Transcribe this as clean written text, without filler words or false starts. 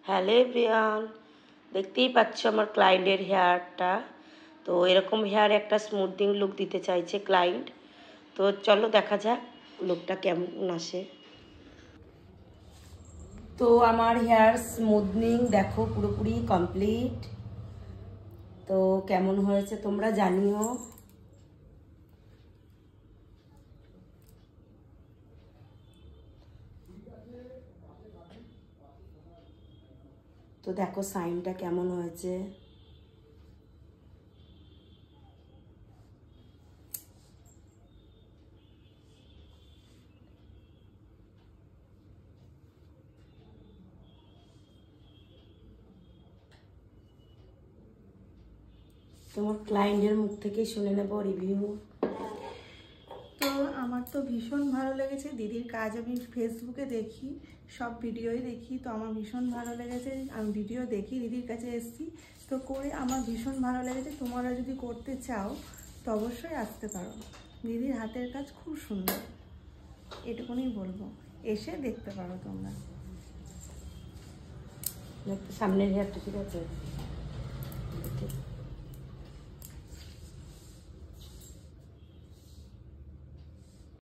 Hello everyone, দেখতেই পাচ্ছ আমার ক্লায়েন্টের হেয়ারটা। তো এরকম হেয়ার একটা স্মুথিং লুক দিতে চাইছে ক্লায়েন্ট। তো চলো দেখা যাক লুকটা কেমন আসে। তো আমার হেয়ার স্মুথনিং দেখো পুরোপুরি কমপ্লিট। তো কেমন হয়েছে তোমরা জানিও। তো দেখো সাইনটা কেমন হয়েছে। তোমার ক্লায়েন্টের মুখ থেকেই শুনে নেব রিভিউ। তো আমার তো ভীষণ ভালো লেগেছে দিদির কাজ। আমি ফেসবুকে দেখি, সব ভিডিওই দেখি, তো আমার ভীষণ ভালো লেগেছে। আমি ভিডিও দেখি, দিদির কাছে এসেছি, তো করে আমার ভীষণ ভালো লেগেছে। তোমরা যদি করতে চাও তো অবশ্যই আসতে পারো। দিদির হাতের কাজ খুব সুন্দর, এটুকুনি বলবো, এসে দেখতে পারো তোমরা। সামনের হেয়ারটা ঠিক আছে।